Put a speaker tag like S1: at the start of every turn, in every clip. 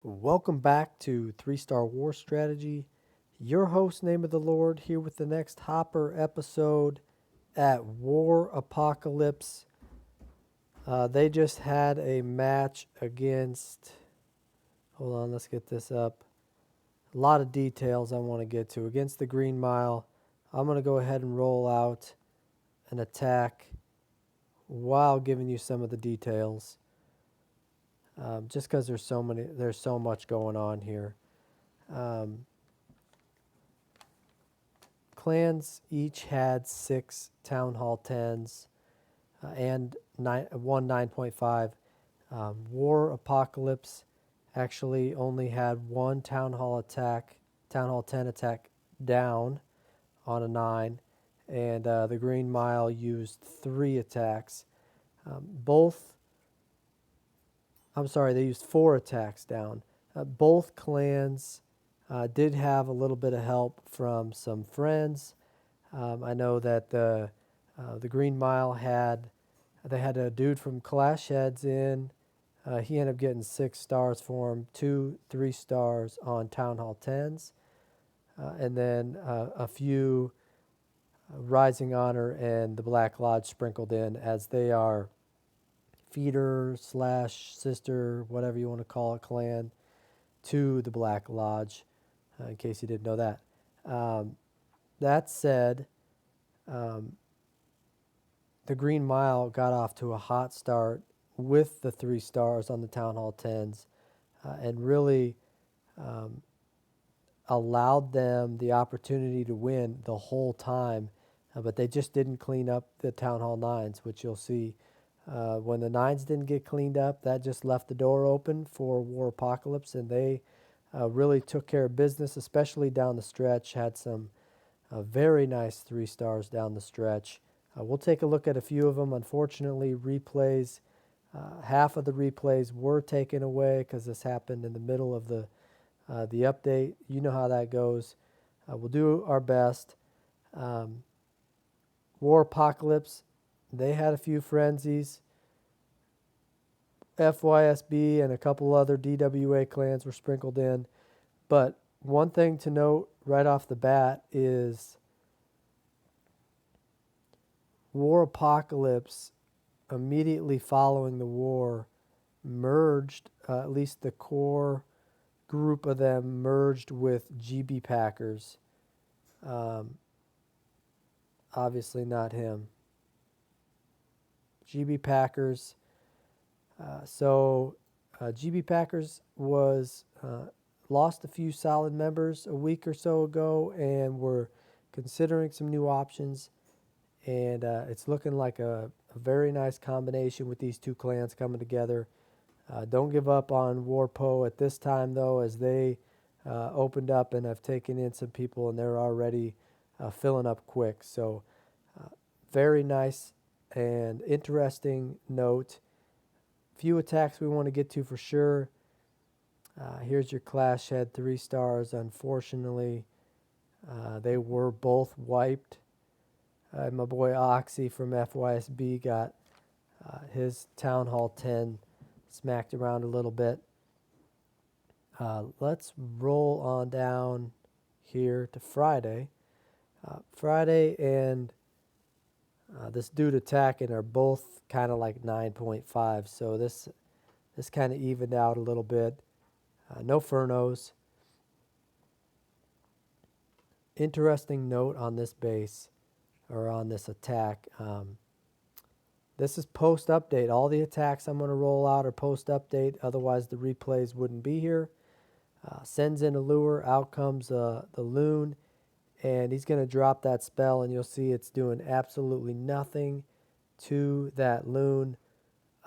S1: Welcome back to 3-Star War Strategy. Your host, NameoftheLord, here with the next Hopper episode at Warpocalypse. They just had a match against... Hold on, let's get this up. A lot of details I want to get to. Against the Green Mile, I'm going to go ahead and roll out an attack while giving you some of the details. Just because there's so much going on here. Clans each had 6 Town Hall 10s and one 9.5. Warpocalypse actually only had one Town Hall 10 attack down on a 9, and the Green Mile used 3 attacks. They used 4 attacks down. Both clans did have a little bit of help from some friends. I know that the Green Mile had a dude from Clash Heads in. He ended up getting 6 stars for him, 2 3 stars on Town Hall 10s, and then a few Rising Honor and the Black Lodge sprinkled in, as they are feeder / sister, whatever you want to call it, clan to the Black Lodge, in case you didn't know that. That said, the Green Mile got off to a hot start with the 3 stars on the Town Hall 10s, and really allowed them the opportunity to win the whole time, but they just didn't clean up the Town Hall 9s, which you'll see. When the 9s didn't get cleaned up, that just left the door open for Warpocalypse, and they really took care of business, especially down the stretch. Had some very nice 3 stars down the stretch. We'll take a look at a few of them. Unfortunately, replays, half of the replays were taken away because this happened in the middle of the update. You know how that goes. We'll do our best. Warpocalypse, they had a few frenzies. FYSB and a couple other DWA clans were sprinkled in. But one thing to note right off the bat is Warpocalypse, immediately following the war, merged, at least the core group of them merged with GB Packers. Obviously not him. GB Packers. GB Packers was lost a few solid members a week or so ago, and we're considering some new options. And it's looking like a very nice combination with these two clans coming together. Don't give up on Warpo at this time, though, as they opened up and have taken in some people, and they're already filling up quick. So very nice and interesting note. Few attacks we want to get to for sure. Here's your Clash Head 3 stars. Unfortunately, they were both wiped. My boy Oxy from FYSB got his Town Hall 10 smacked around a little bit. Let's roll on down here to Friday. Friday and this dude attacking are both kind of like 9.5, so this kind of evened out a little bit. No Furnos. Interesting note on this base, or on this attack. This is post-update. All the attacks I'm going to roll out are post-update, otherwise the replays wouldn't be here. Sends in a lure, out comes the loon, and he's going to drop that spell, and you'll see it's doing absolutely nothing to that loon.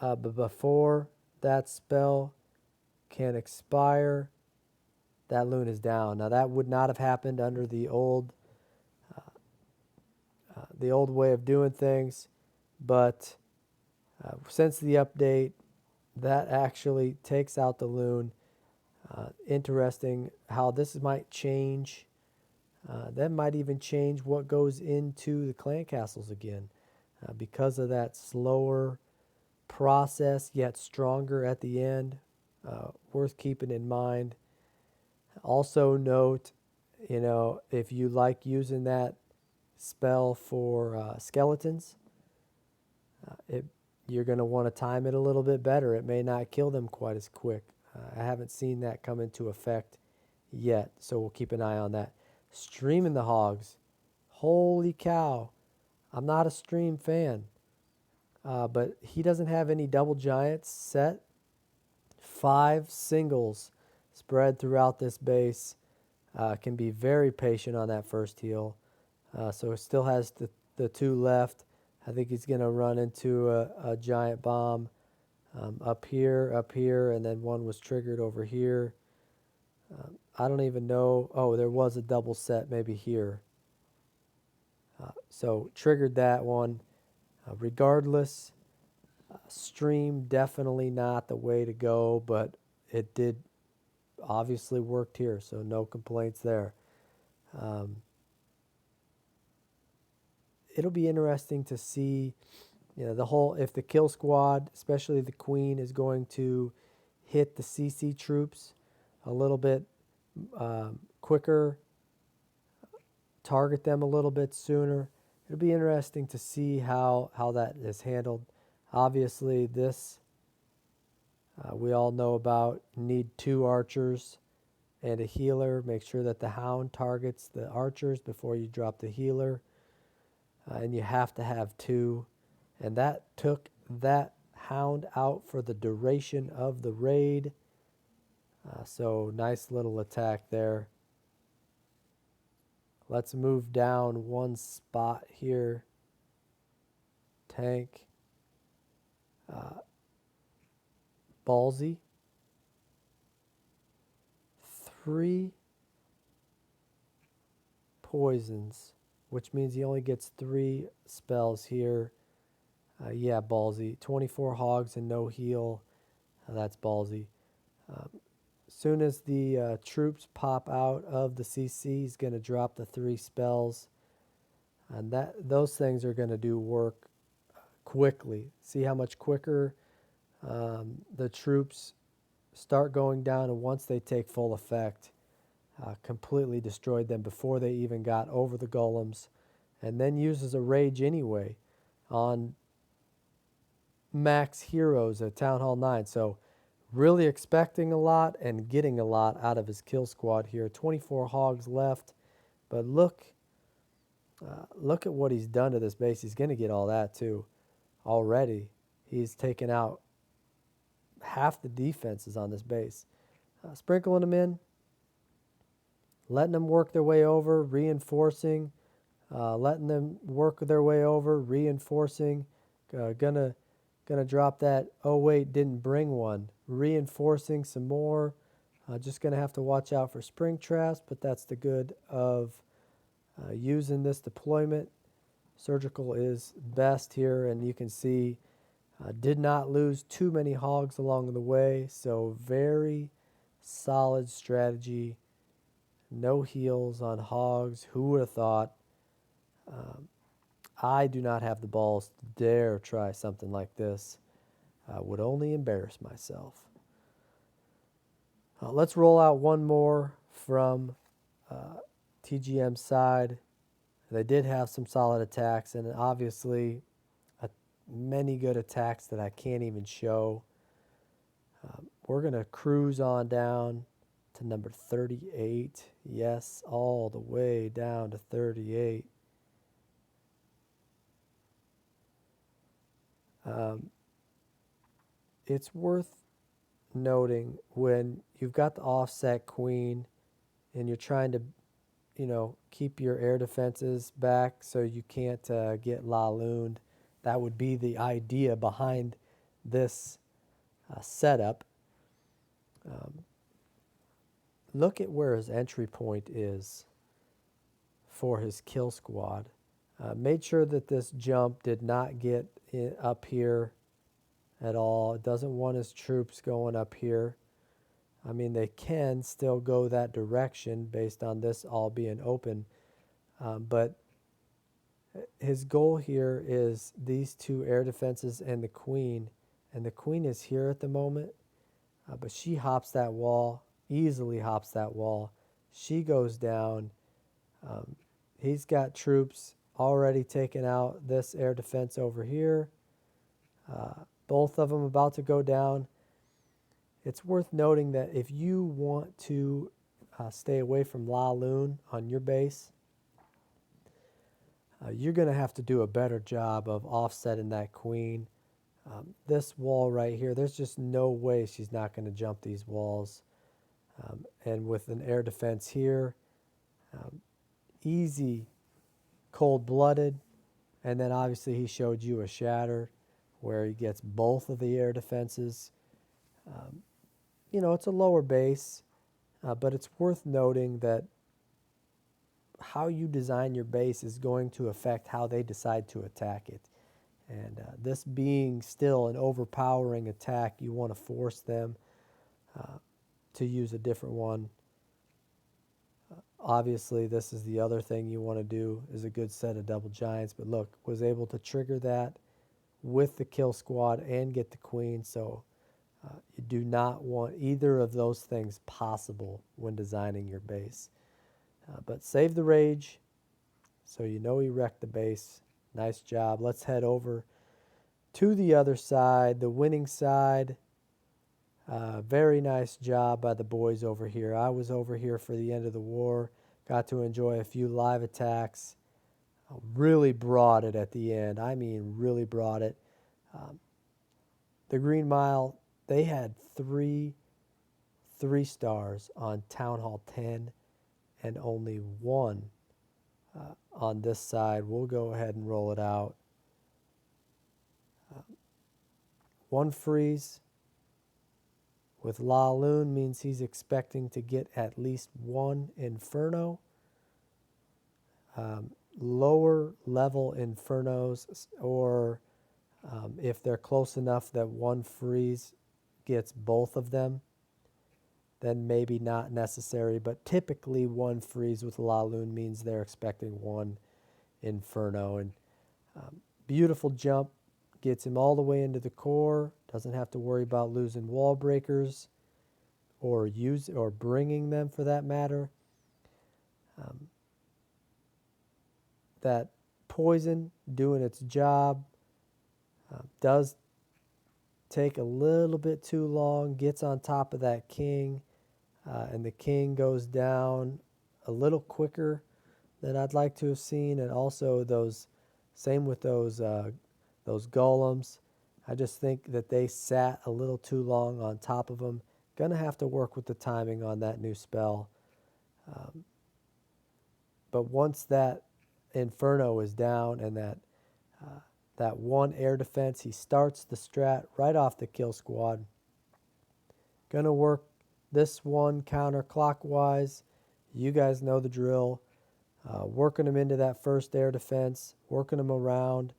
S1: But before that spell can expire, that loon is down. Now, that would not have happened under the old way of doing things, but since the update, that actually takes out the loon. Interesting how this might change. That might even change what goes into the clan castles again, because of that slower process, yet stronger at the end. worth keeping in mind. Also note, if you like using that spell for skeletons, you're going to want to time it a little bit better. It may not kill them quite as quick. I haven't seen that come into effect yet, so we'll keep an eye on that. Streaming the hogs. Holy cow. I'm not a stream fan, but he doesn't have any double giants set. 5 singles spread throughout this base. Can be very patient on that first heal. So it still has the 2 left. I think he's going to run into a giant bomb up here, and then one was triggered over here. I don't even know. Oh, there was a double set maybe here. So triggered that one. Regardless, stream definitely not the way to go, but it did obviously worked here, so no complaints there. It'll be interesting to see, if the kill squad, especially the queen, is going to hit the CC troops a little bit quicker, target them a little bit sooner. It'll be interesting to see how that is handled. Obviously, this we all know about. Need 2 archers and a healer. Make sure that the hound targets the archers before you drop the healer. And you have to have 2. And that took that hound out for the duration of the raid. So nice little attack there. Let's move down 1 spot here. Tank. Ballsy. 3 poisons, which means he only gets 3 spells here. Yeah, ballsy. 24 hogs and no heal. That's ballsy. Soon as the troops pop out of the CC, he's going to drop the 3 spells. And those things are going to do work quickly. See how much quicker the troops start going down, and once they take full effect, completely destroyed them before they even got over the golems, and then uses a rage anyway on max heroes at Town Hall 9. So really expecting a lot and getting a lot out of his kill squad here. 24 hogs left, but look at what he's done to this base. He's going to get all that too. Already he's taken out half the defenses on this base. Sprinkling them in, letting them work their way over, reinforcing, letting them work their way over, reinforcing. Gonna drop that. Oh wait, didn't bring one. Reinforcing some more. Just gonna have to watch out for spring traps, but that's the good of using this deployment. Surgical is best here, and you can see did not lose too many hogs along the way, so very solid strategy. No heals on hogs. Who would have thought? I do not have the balls to dare try something like this. I would only embarrass myself. Let's roll out one more from TGM's side. They did have some solid attacks, and obviously many good attacks that I can't even show. We're going to cruise on down to number 38. Yes, all the way down to 38. It's worth noting when you've got the offset queen and you're trying to, keep your air defenses back so you can't get la-looned. That would be the idea behind this setup. Look at where his entry point is for his kill squad. Made sure that this jump did not get up here at all. It doesn't want his troops going up here. I mean, they can still go that direction based on this all being open. But his goal here is these 2 air defenses and the queen. And the queen is here at the moment. But she hops that wall, easily hops that wall. She goes down. He's got troops already taking out this air defense over here. Both of them about to go down. It's worth noting that if you want to stay away from La Lune on your base, you're going to have to do a better job of offsetting that queen. This wall right here, there's just no way she's not going to jump these walls. And with an air defense here, easy, cold-blooded. And then obviously he showed you a shatter where he gets both of the air defenses. You know, it's a lower base, but it's worth noting that how you design your base is going to affect how they decide to attack it. And this being still an overpowering attack, you want to force them to use a different one. Obviously, this is the other thing you want to do, is a good set of double giants. But look, was able to trigger that with the kill squad and get the queen. So you do not want either of those things possible when designing your base. But save the rage, so you know he wrecked the base. Nice job. Let's head over to the other side, the winning side. Very nice job by the boys over here. I was over here for the end of the war. Got to enjoy a few live attacks. Really brought it at the end. I mean, really brought it. The Green Mile, they had three stars on Town Hall 10 and only one on this side. We'll go ahead and roll it out. One freeze with La Lune means he's expecting to get at least one Inferno. Lower level Infernos, or if they're close enough that one freeze gets both of them, then maybe not necessary. But typically one freeze with La Lune means they're expecting one Inferno. And beautiful jump, gets him all the way into the core. Doesn't have to worry about losing wall breakers or bringing them, for that matter. That poison doing its job does take a little bit too long. Gets on top of that king, and the king goes down a little quicker than I'd like to have seen. And also same with those golems. I just think that they sat a little too long on top of them. Gonna have to work with the timing on that new spell. But once that Inferno is down and that one air defense, he starts the strat right off the kill squad. Gonna work this one counterclockwise. You guys know the drill. Working him into that first air defense, working him around.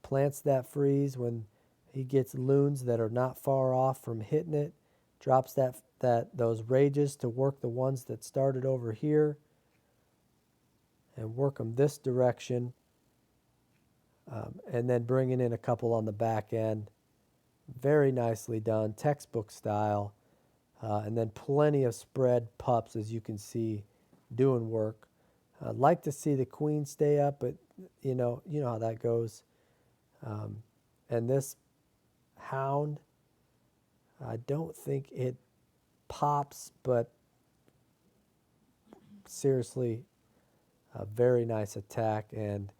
S1: Plants that freeze when he gets loons that are not far off from hitting it. Drops those rages to work the ones that started over here, and work them this direction. And then bringing in a couple on the back end. Very nicely done, textbook style. And then plenty of spread pups, as you can see, doing work. I'd like to see the queen stay up, but you know how that goes. And this hound, I don't think it pops, but seriously, a very nice attack, and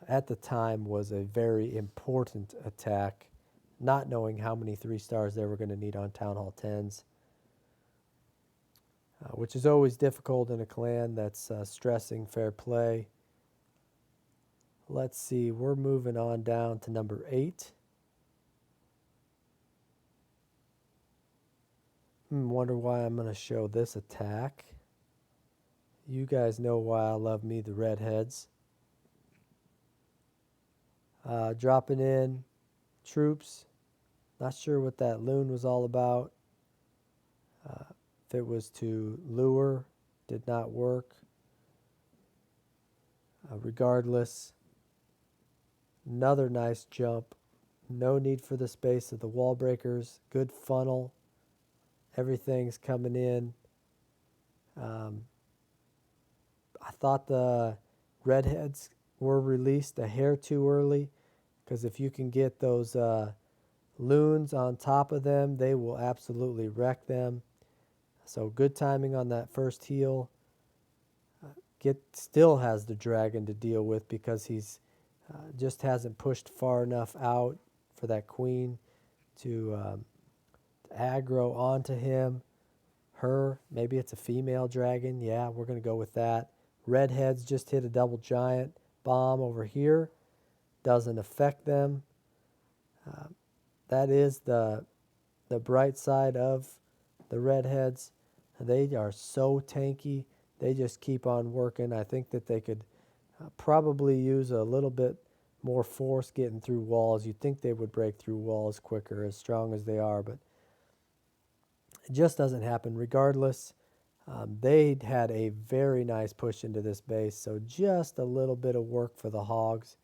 S1: at the time was a very important attack, not knowing how many 3 stars they were going to need on Town Hall 10s, which is always difficult in a clan that's stressing fair play. Let's see, we're moving on down to number 8. Wonder why I'm going to show this attack. You guys know why I love me the redheads. Dropping in troops. Not sure what that loon was all about. If it was to lure, did not work. Regardless, another nice jump. No need for the space of the wall breakers. Good funnel. Everything's coming in. I thought the redheads were released a hair too early, because if you can get those loons on top of them, they will absolutely wreck them. So good timing on that first heal. Still has the dragon to deal with because he's just hasn't pushed far enough out for that queen to aggro onto him. Her, maybe it's a female dragon. Yeah, we're going to go with that. Redheads just hit a double giant bomb over here. Doesn't affect them. That is the bright side of the redheads. They are so tanky. They just keep on working. I think that they could probably use a little bit more force getting through walls. You'd think they would break through walls quicker, as strong as they are, but it just doesn't happen. Regardless, they had a very nice push into this base, so just a little bit of work for the hogs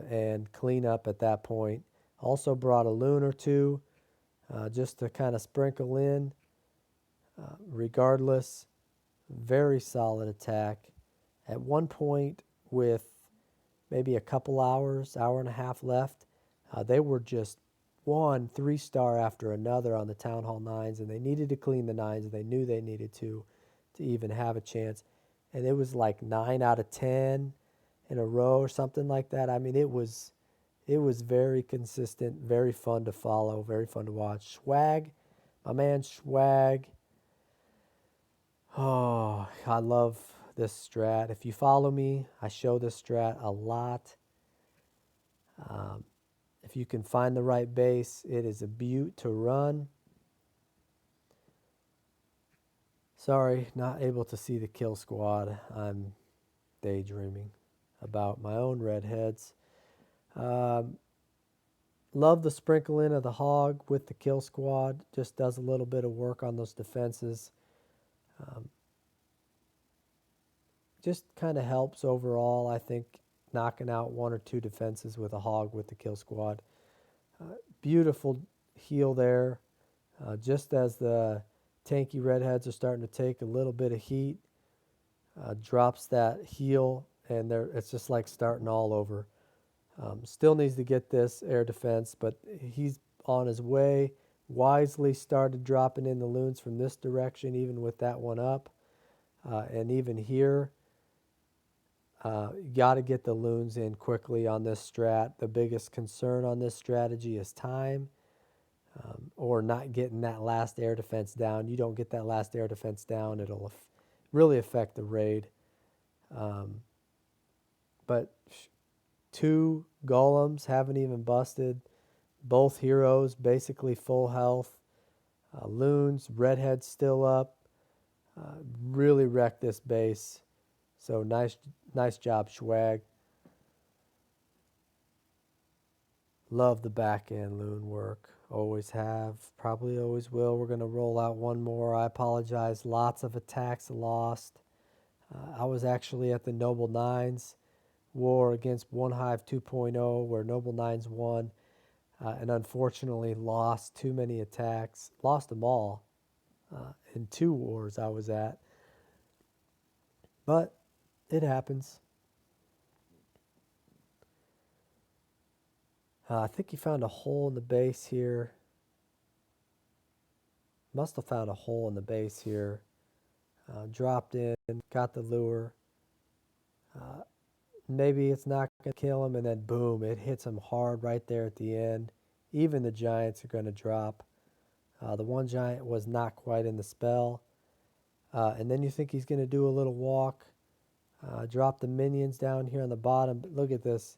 S1: and clean up at that point. Also brought a loon or two just to kind of sprinkle in. Regardless, very solid attack. At one point, with maybe a couple hours, hour and a half left, they were just one 3-star after another on the Town Hall 9s, and they needed to clean the 9s. They knew they needed to even have a chance. And it was like 9 out of 10 in a row or something like that. I mean, it was very consistent, very fun to follow, very fun to watch. Swag, my man Swag. Oh, I love this strat. If you follow me, I show this strat a lot. If you can find the right base, it is a beaut to run. Sorry, not able to see the kill squad. I'm daydreaming about my own redheads. Love the sprinkle in of the hog with the kill squad. Just does a little bit of work on those defenses. Just kind of helps overall, I think, knocking out 1 or 2 defenses with a hog with the kill squad. Beautiful heal there. Just as the tanky redheads are starting to take a little bit of heat, drops that heal, and it's just like starting all over. Still needs to get this air defense, but he's on his way. Wisely started dropping in the loons from this direction, even with that one up. And even here, you got to get the loons in quickly on this strat. The biggest concern on this strategy is time, or not getting that last air defense down. You don't get that last air defense down, it'll really affect the raid. But 2 golems haven't even busted. Both heroes basically full health. Loons, redheads still up. Really wrecked this base. So nice job, Swag. Love the back end loon work. Always have, probably always will. We're going to roll out one more. I apologize. Lots of attacks lost. I was actually at the Noble 9s war against One Hive 2.0 where Noble 9s won, and unfortunately lost too many attacks. Lost them all in 2 wars I was at. But it happens. I think he found a hole in the base here. Must have found a hole in the base here. Dropped in, got the lure. Maybe it's not going to kill him, and then boom, it hits him hard right there at the end. Even the giants are going to drop. The one giant was not quite in the spell. And then you think he's going to do a little walk. Drop the minions down here on the bottom. But look at this.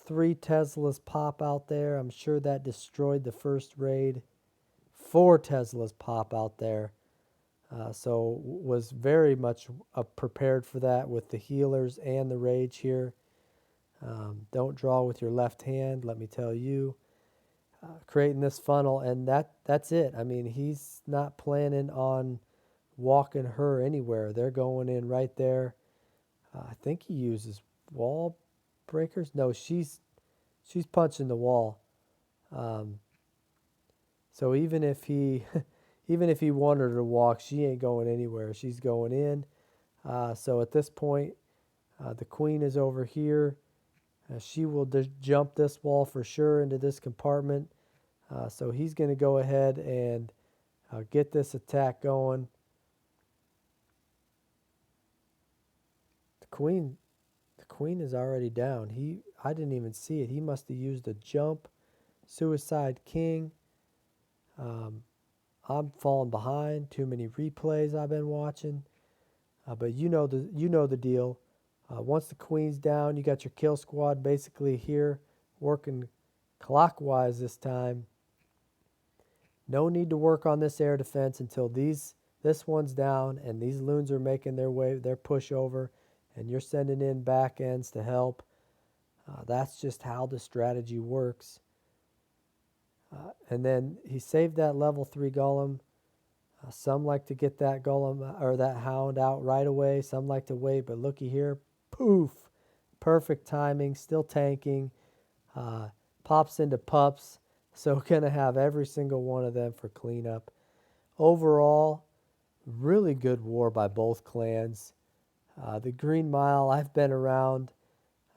S1: 3 Teslas pop out there. I'm sure that destroyed the first raid. 4 Teslas pop out there. So was very much prepared for that with the healers and the rage here. Don't draw with your left hand, let me tell you. Creating this funnel, and that's it. I mean, he's not planning on walking her anywhere. They're going in right there. I think he uses wall breakers. No, she's punching the wall. So even if he even if he wanted her to walk, she ain't going anywhere. She's going in. So at this point, the queen is over here. She will jump this wall for sure into this compartment. So he's going to go ahead and get this attack going. The queen is already down. I didn't even see it. He must have used a jump. Suicide King. I'm falling behind. Too many replays I've been watching. But you know the deal. Once the queen's down, you got your kill squad basically here working clockwise this time. No need to work on this air defense until this one's down and these loons are making their push over, and you're sending in back ends to help. That's just how the strategy works. And then he saved that level 3 golem. Some like to get that golem or that hound out right away. Some like to wait, but looky here. Poof. Perfect timing. Still tanking. Pops into pups. So going to have every single one of them for cleanup. Overall, really good war by both clans. The Green Mile, I've been around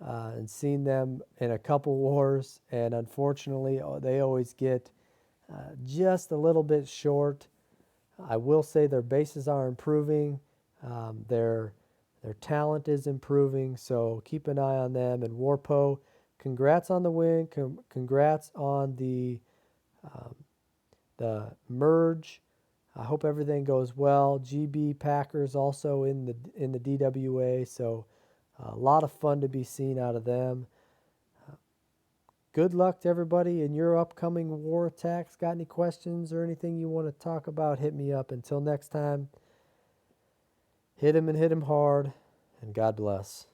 S1: and seen them in a couple wars, and unfortunately they always get just a little bit short. I will say their bases are improving. Their talent is improving, so keep an eye on them. And Warpo, congrats on the win. Congrats on the merge. I hope everything goes well. GB Packers also in the DWA, so a lot of fun to be seen out of them. Good luck to everybody in your upcoming war attacks. Got any questions or anything you want to talk about, hit me up. Until next time, hit him and hit him hard, and God bless.